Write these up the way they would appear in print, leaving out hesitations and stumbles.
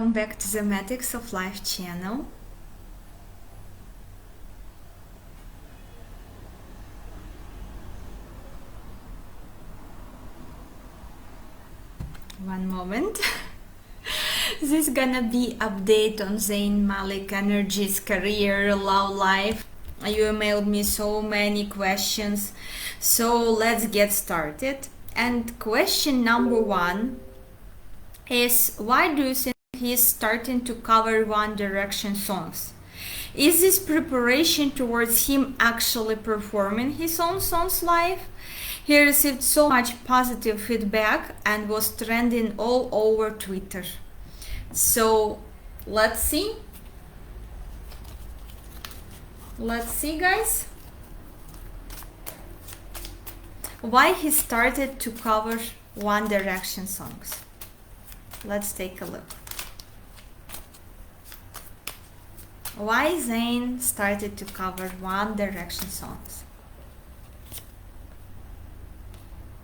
Welcome back to the Magics of Life channel. One moment. This is gonna be update on Zayn Malik energies, career, love life. You emailed me so many questions, so let's get started. And question number one is, why do you think he's starting to cover One Direction songs? Is this preparation towards him actually performing his own songs live? He received so much positive feedback and was trending all over Twitter. So let's see. Let's see, guys. Why he started to cover One Direction songs. Let's take a look. Why Zayn started to cover One Direction songs?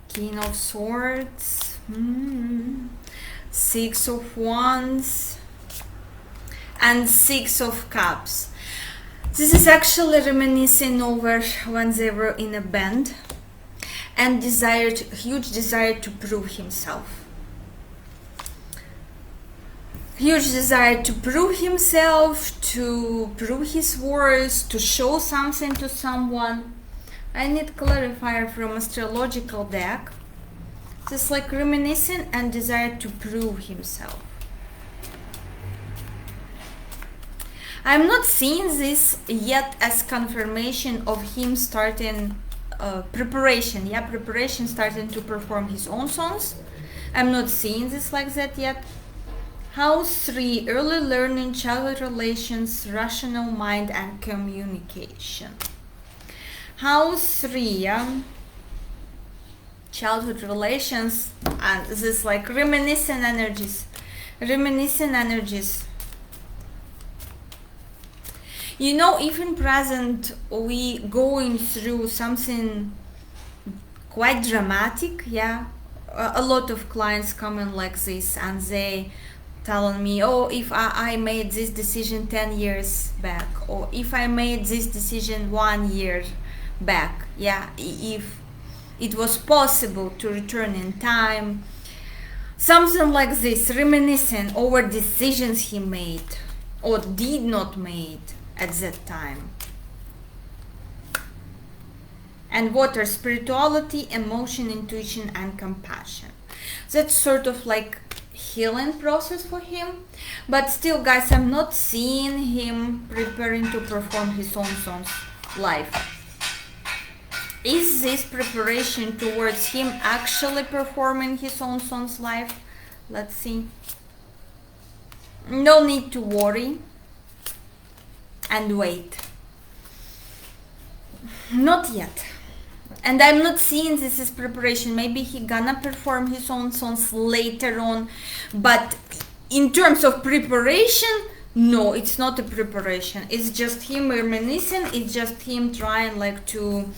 King of Swords, Six of Wands, and Six of Cups. This is actually reminiscing over when they were in a band and huge desire to prove himself. Huge desire to prove himself, to prove his worth, to show something to someone. I need clarifier from astrological deck. Just like reminiscing and desire to prove himself. I'm not seeing this yet as confirmation of him starting preparation. Preparation starting to perform his own songs. I'm not seeing this like that yet. House 3, early learning, childhood relations, rational mind, and communication. House 3, childhood relations, and this like reminiscent energies. You know, if in present we going through something quite dramatic, a lot of clients come in like this and they telling me, oh, if I made this decision 10 years back, or if I made this decision 1 year back, if it was possible to return in time, something like this, reminiscing over decisions he made or did not made at that time. And water, spirituality, emotion, intuition, and compassion. That's sort of like healing process for him, but still, guys, I'm not seeing him preparing to perform his own songs live. Is this preparation towards him actually performing his own songs live? Let's see. No need to worry and wait. Not yet. And I'm not seeing this as preparation. Maybe he gonna perform his own songs later on, but in terms of preparation, no, it's not a preparation. It's just him reminiscing. It's just him trying like to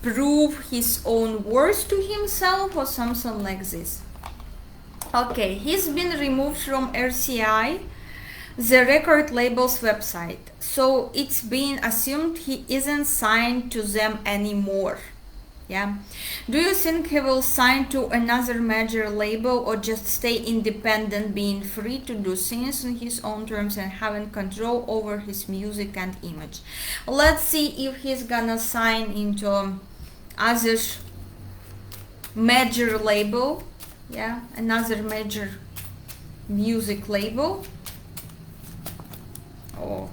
prove his own worth to himself or something like this. Okay, he's been removed from RCI, the record label's website, so it's being assumed he isn't signed to them anymore. Do you think he will sign to another major label or just stay independent, being free to do things on his own terms and having control over his music and image? Let's see if he's gonna sign into other major label, another major music label. Oh,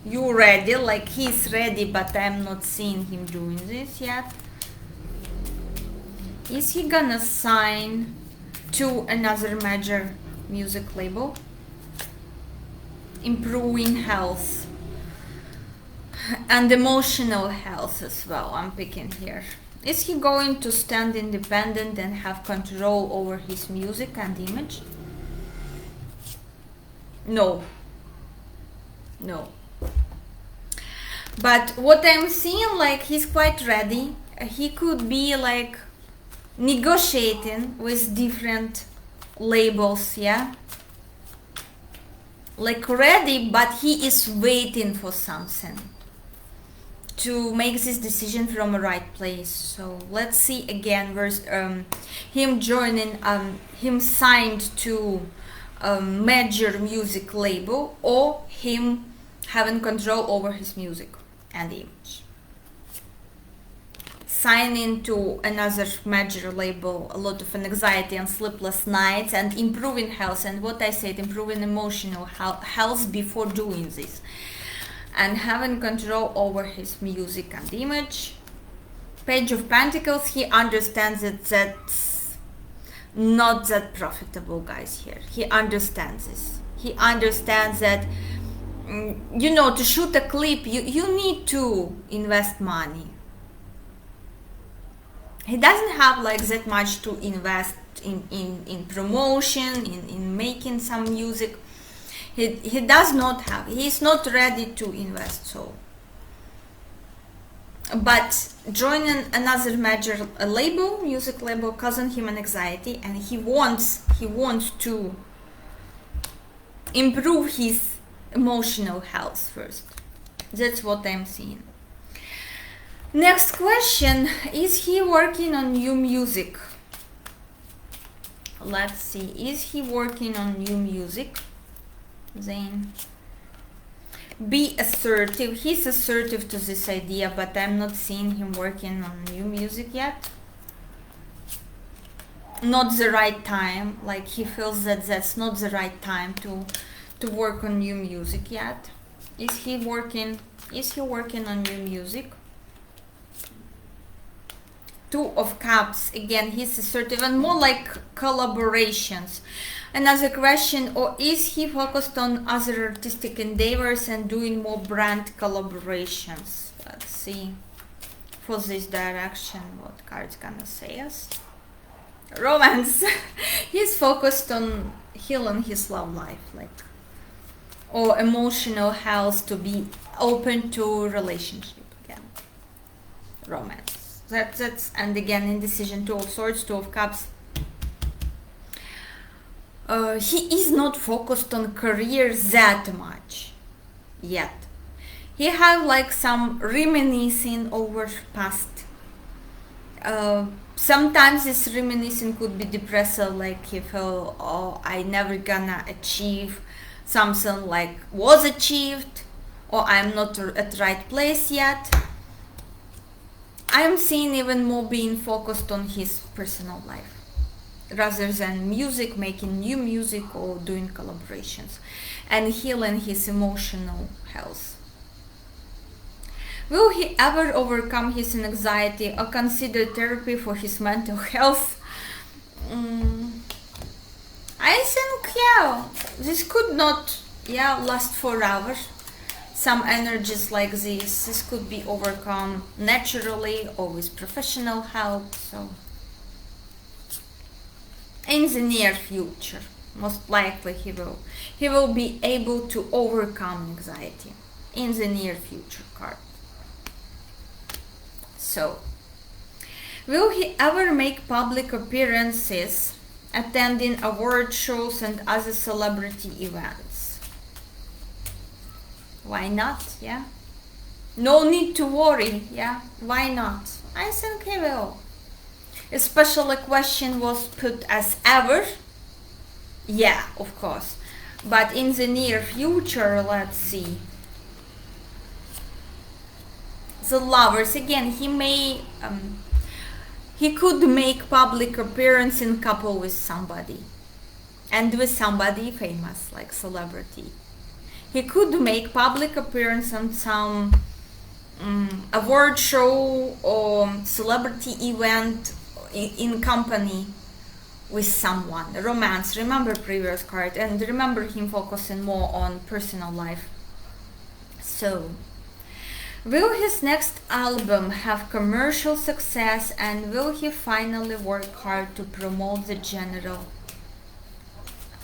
you ready? Like he's ready, but I'm not seeing him doing this yet. Is he gonna sign to another major music label? Improving health and emotional health as well, I'm picking here. Is he going to stand independent and have control over his music and image? No. But what I'm seeing, like he's quite ready. He could be like negotiating with different labels, like ready, but he is waiting for something to make this decision from a right place. So let's see again, verse him joining, him signed to a major music label, or him having control over his music and the image. Signing to another major label, a lot of anxiety and sleepless nights, and improving health, and what I said, improving emotional health before doing this, and having control over his music and image. Page of Pentacles, he understands that that's not that profitable, guys. Here he understands this. He understands that you know, to shoot a clip you need to invest money. He doesn't have like that much to invest in promotion, in making some music. He does not have, he's not ready to invest. So, but joining another major label, music label, causing him an anxiety, and he wants to improve his emotional health first. That's what I'm seeing. Next question, is he working on new music? Let's see, is he working on new music? Zayn. Be assertive. He's assertive to this idea, but I'm not seeing him working on new music yet. Not the right time. Like he feels that that's not the right time to work on new music yet. Is he working on new music? Two of Cups, again, he's assertive and more like collaborations. Another question, or is he focused on other artistic endeavors and doing more brand collaborations? Let's see for this direction what card's gonna say us. Romance. He's focused on healing his love life, like, or emotional health, to be open to relationship again. Romance. That's and again indecision, Two of Swords, Two of Cups. He is not focused on career that much yet. He have like some reminiscing over past. Sometimes this reminiscing could be depressive, like he feel, oh, I never gonna achieve something like was achieved, or I'm not at the right place yet. I'm seeing even more being focused on his personal life rather than music, making new music or doing collaborations, and healing his emotional health. Will he ever overcome his anxiety or consider therapy for his mental health? I think, yeah, this could not, last forever. Some energies like this could be overcome naturally or with professional help. So, in the near future, most likely he will be able to overcome anxiety in the near future card. So, will he ever make public appearances, attending award shows and other celebrity events? Why not? Yeah, no need to worry. Yeah, why not? I think he will. Especially question was put as ever. Yeah, of course, but in the near future, let's see. The Lovers, again, he could make public appearance in couple with somebody, and with somebody famous, like celebrity. He could make public appearance on some award show or celebrity event in company with someone. Romance, remember previous card, and remember him focusing more on personal life. So, will his next album have commercial success, and will he finally work hard to promote the genre?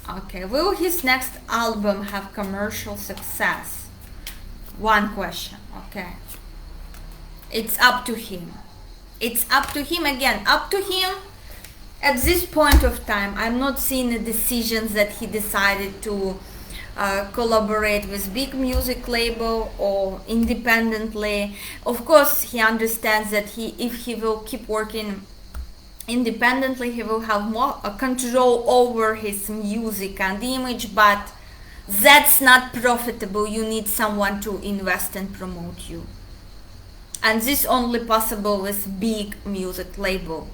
Okay, will his next album have commercial success? One question, okay. It's up to him. It's up to him, again, up to him. At this point of time, I'm not seeing the decisions that he decided to collaborate with big music label or independently. Of course, he understands that if he will keep working independently, he will have more control over his music and image, but that's not profitable. You need someone to invest and promote you, and this only possible with big music label.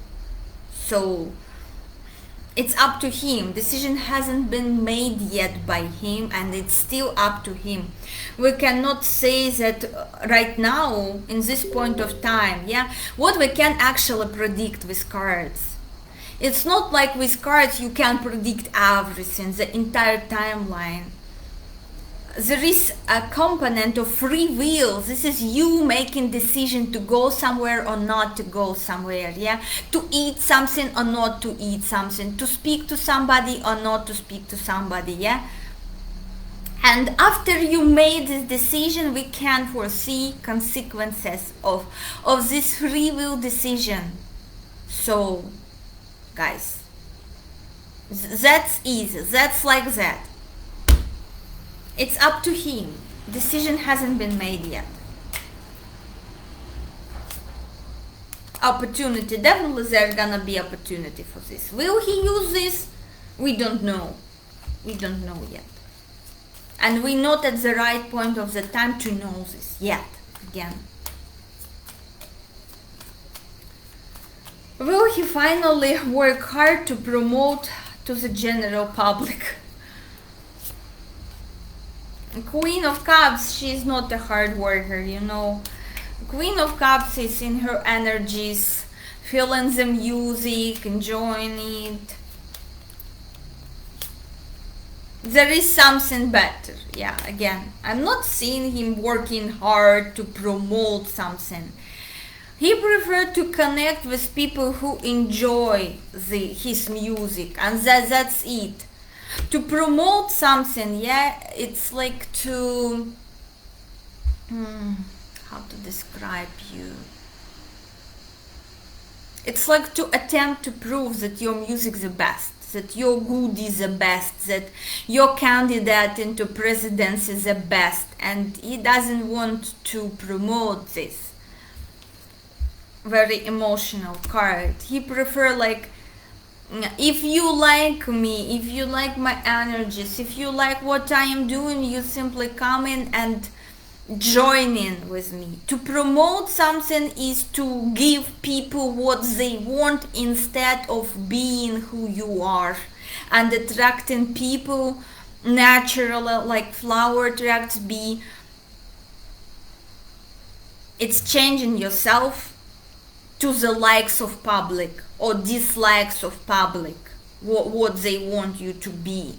So it's up to him. Decision hasn't been made yet by him, and it's still up to him. We cannot say that right now in this point of time. Yeah, what we can actually predict with cards, it's not like with cards you can predict everything, the entire timeline. There is a component of free will. This is you making decision to go somewhere or not to go somewhere, yeah, to eat something or not to eat something, to speak to somebody or not to speak to somebody, yeah. And after you made this decision, we can foresee consequences of this free will decision. So guys, that's easy, that's like that. It's up to him. Decision hasn't been made yet. Opportunity, definitely there's gonna be opportunity for this. Will he use this? We don't know. We don't know yet. And we're not at the right point of the time to know this yet. Again. Will he finally work hard to promote to the general public? Queen of Cups, she's not a hard worker, you know. Queen of Cups is in her energies, feeling the music, enjoying it. There is something better. Yeah, again, I'm not seeing him working hard to promote something. He preferred to connect with people who enjoy his music, and that's it. To promote something, yeah, it's like to how to describe you, it's like to attempt to prove that your music is the best, that your good is the best, that your candidate into presidency is the best, and he doesn't want to promote this. Very emotional card. He prefer like, if you like me, if you like my energies, if you like what I am doing, you simply come in and join in with me. To promote something is to give people what they want instead of being who you are and attracting people naturally, like flower attracts bee. It's changing yourself to the likes of public or dislikes of public, what they want you to be,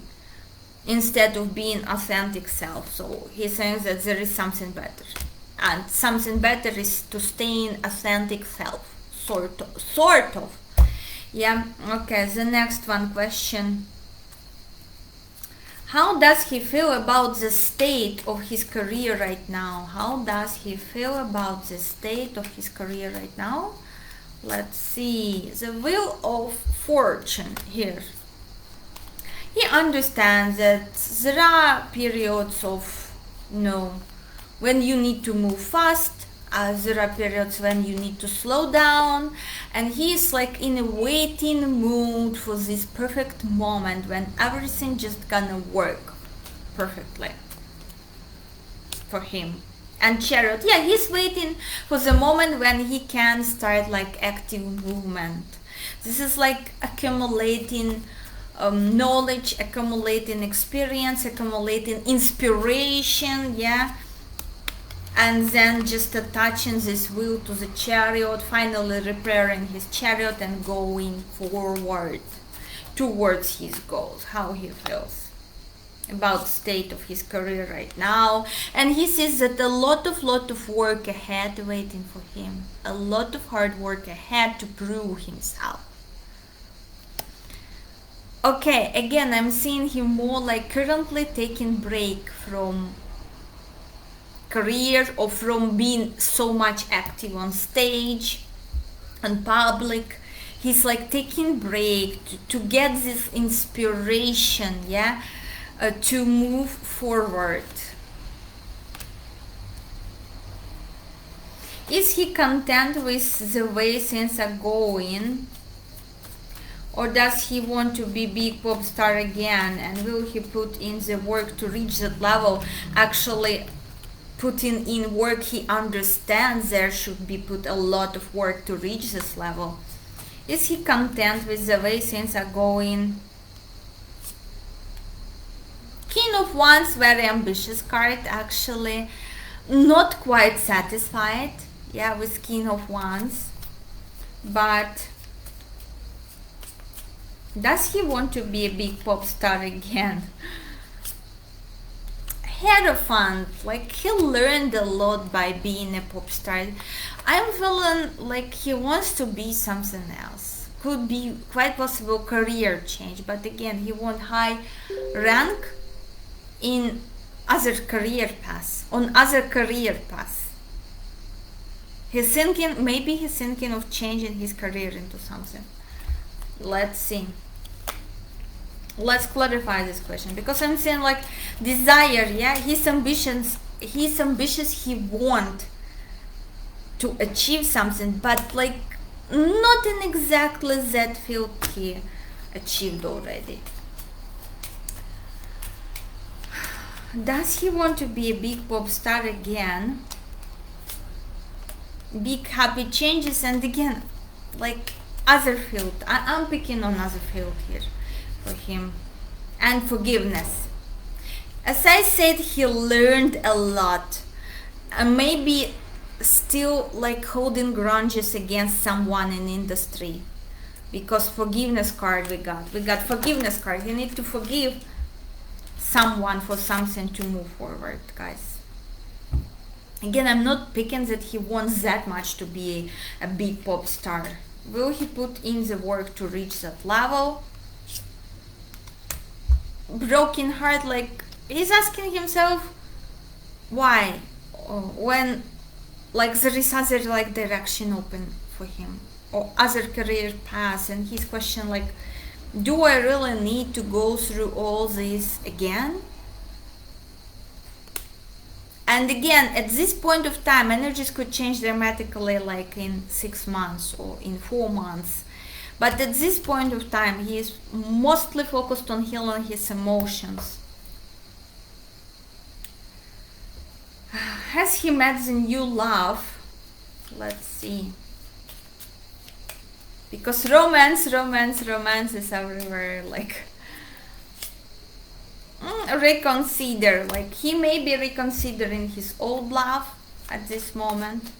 instead of being authentic self. So he's saying that there is something better, and something better is to stay in authentic self, sort of. Yeah. Okay, the next one question. How does he feel about the state of his career right now? How does he feel about the state of his career right now? Let's see. The Wheel of Fortune here. He understands that there are periods of, when you need to move fast. There are periods when you need to slow down, and he is like in a waiting mood for this perfect moment when everything just gonna work perfectly for him. And Chariot, yeah, he's waiting for the moment when he can start like active movement. This is like accumulating knowledge, accumulating experience, accumulating inspiration, yeah, and then just attaching this wheel to the chariot, finally repairing his chariot and going forward towards his goals. How he feels about the state of his career right now, and he sees that a lot of work ahead waiting for him, a lot of hard work ahead to prove himself. Okay, again, I'm seeing him more like currently taking break from career or from being so much active on stage and public. He's like taking break to get this inspiration, yeah, to move forward? Is he content with the way things are going? Or does he want to be big pop star again? And will he put in the work to reach that level? Actually, putting in work, he understands there should be put a lot of work to reach this level. Is he content with the way things are going? King of Wands, very ambitious card actually. Not quite satisfied, yeah, with King of Wands. But does he want to be a big pop star again? Hierophant, like he learned a lot by being a pop star. I'm feeling like he wants to be something else. Could be quite possible career change, but again, he want high rank in other career paths, on other career paths. He's thinking, maybe he's thinking of changing his career into something. Let's see. Let's clarify this question, because I'm saying like desire, yeah, his ambitious, he want to achieve something, but like not in exactly that field he achieved already. Does he want to be a big pop star again? Big happy changes, and again, like other field. I'm picking on other field here for him. And forgiveness. As I said, he learned a lot. Maybe still like holding grudges against someone in industry. Because forgiveness card we got forgiveness card. You need to forgive someone for something to move forward, guys. Again, I'm not picking that he wants that much to be a big pop star. Will he put in the work to reach that level? Broken heart, like he's asking himself why, when like there is other like direction open for him or other career paths, and his question like, do I really need to go through all this again? And again, at this point of time, energies could change dramatically, like in 6 months or in 4 months. But at this point of time, he is mostly focused on healing his emotions. Has he met the new love? Let's see. Because romance is everywhere, like reconsider, like he may be reconsidering his old love at this moment.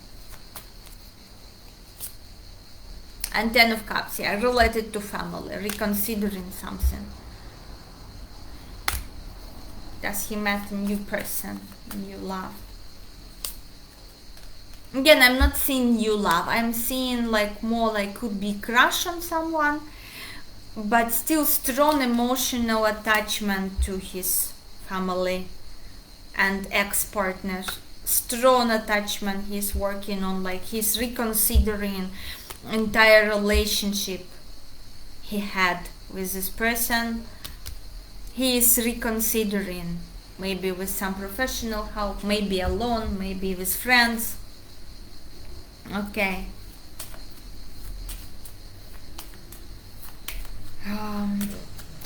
And 10 of Cups, yeah, related to family, reconsidering something. Does he met a new person, new love? Again, I'm not seeing new love. I'm seeing like more like could be crush on someone, but still strong emotional attachment to his family and ex-partner. Strong attachment he's working on, like he's reconsidering entire relationship he had with this person. He is reconsidering, maybe with some professional help, maybe alone, maybe with friends. Okay.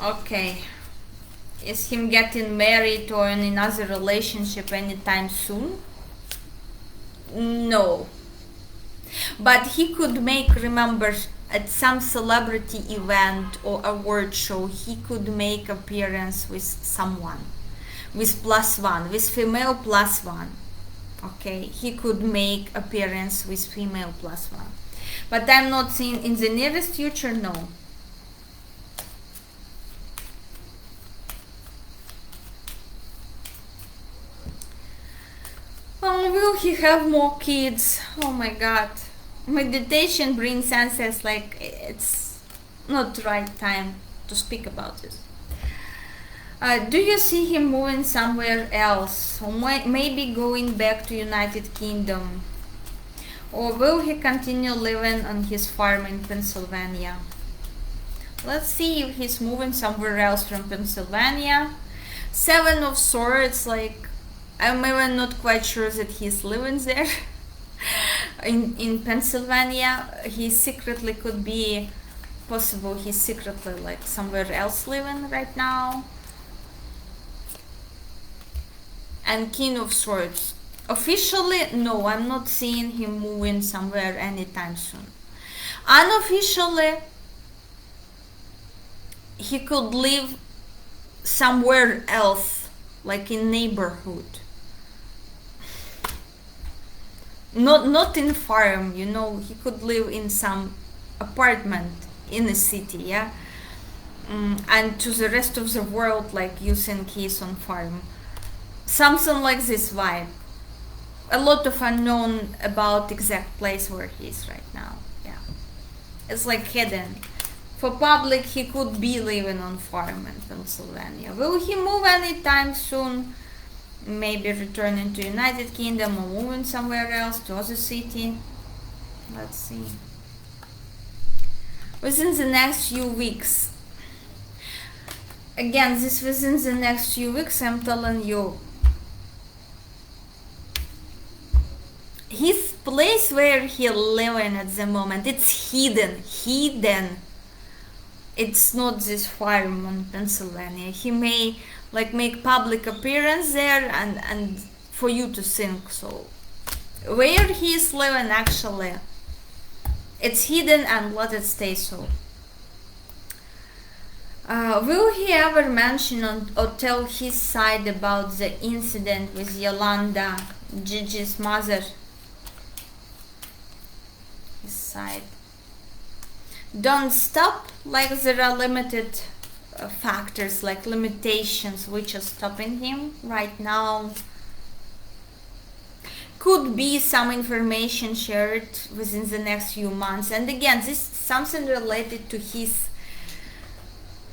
Okay. Is him getting married or in another relationship anytime soon? No. But he could make, remember, at some celebrity event or award show, he could make appearance with someone, with +1, with female +1. Okay, he could make appearance with female +1. But I'm not seeing in the nearest future, no. Will he have more kids? Oh my god. Meditation brings answers, like it's not the right time to speak about this. Do you see him moving somewhere else? Or maybe going back to United Kingdom? Or will he continue living on his farm in Pennsylvania? Let's see if he's moving somewhere else from Pennsylvania. Seven of Swords, like, I'm even not quite sure that he's living there. in Pennsylvania. He secretly could be possible, he's secretly like somewhere else living right now. And King of Swords. Officially, no, I'm not seeing him moving somewhere anytime soon. Unofficially, he could live somewhere else, like in neighborhood. Not in farm, you know, he could live in some apartment in a city, yeah? And to the rest of the world, like using keys on farm. Something like this vibe. A lot of unknown about exact place where he is right now, yeah. It's like hidden. For public, he could be living on farm in Pennsylvania. Will he move anytime soon? Maybe returning to United Kingdom or moving somewhere else to other city. Let's see. Within the next few weeks. Again, this within the next few weeks, I'm telling you. His place where he living at the moment, it's hidden. It's not this farm in Pennsylvania. He may like make public appearance there and for you to think so. Where he is living actually, it's hidden and let it stay so. Will he ever mention or tell his side about the incident with Yolanda, Gigi's mother? His side. Don't stop, like there are limited factors, like limitations which are stopping him right now. Could be some information shared within the next few months, and again this is something related to his,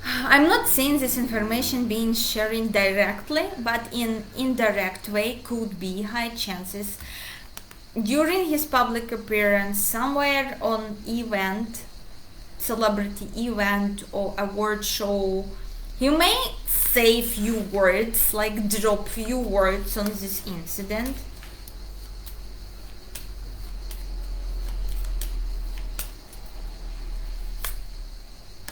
I'm not saying this information being shared directly, but in indirect way could be high chances during his public appearance somewhere on event, celebrity event or award show. He may say few words, like drop few words on this incident.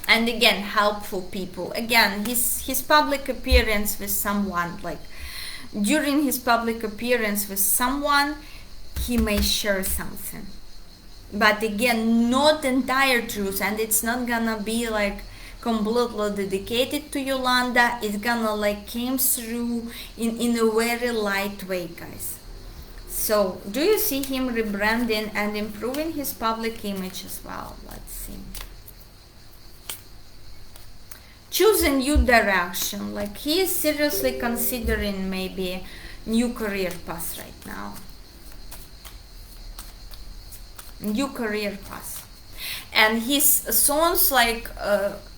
And again, helpful people. Again, his public appearance with someone, like during his public appearance with someone, he may share something. But again, not entire truth, and it's not gonna be like completely dedicated to Yolanda. It's gonna like came through in a very light way, guys. So, do you see him rebranding and improving his public image as well? Let's see. Choose a new direction, like he is seriously considering maybe new career path right now. New career path. And his songs like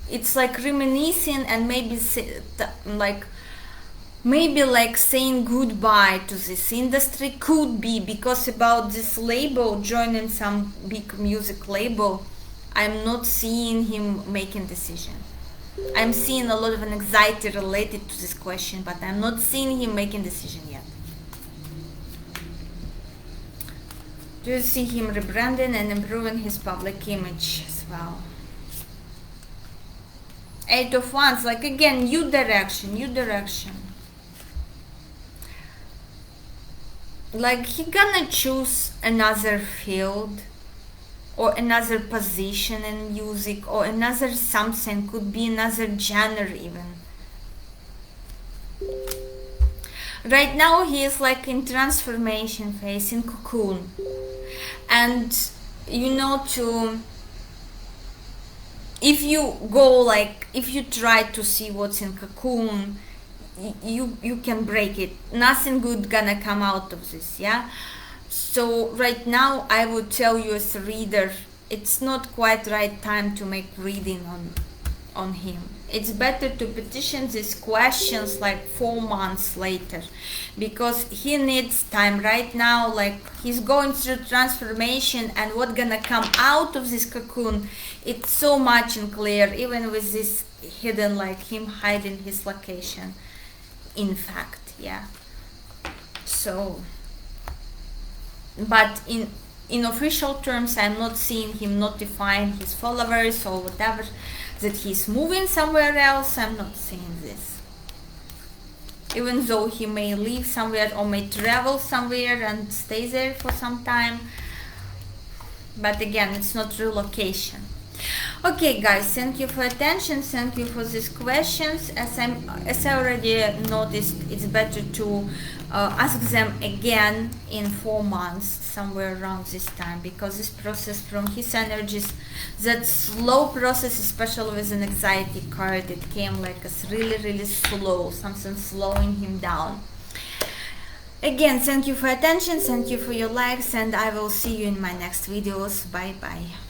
it's like reminiscing and maybe like saying goodbye to this industry, could be because about this label, joining some big music label. I'm not seeing him making decision. I'm seeing a lot of anxiety related to this question, but I'm not seeing him making decision yet. Do you see him rebranding and improving his public image as well? Eight of Wands, like again, new direction. Like he gonna choose another field or another position in music or another something, could be another genre even. Right now he is like in transformation phase, in cocoon. And you know, if you go like, if you try to see what's in cocoon, you can break it. Nothing good gonna come out of this, yeah? So right now I would tell you as a reader, it's not quite right time to make reading on him. It's better to petition these questions like 4 months later, because he needs time right now. Like he's going through transformation, and what's gonna come out of this cocoon, it's so much unclear, even with this hidden, like him hiding his location. in fact. Yeah. So, but in official terms, I'm not seeing him notifying his followers or whatever that he's moving somewhere else. I'm not seeing this. Even though he may live somewhere or may travel somewhere and stay there for some time, but again, it's not relocation. Okay guys, thank you for attention, thank you for these questions. As I already noticed, it's better to ask them again in 4 months, somewhere around this time, because this process from his energies, that slow process, especially with an anxiety card, it came like as really slow, something slowing him down. Again, thank you for attention, thank you for your likes, and I will see you in my next videos. Bye bye.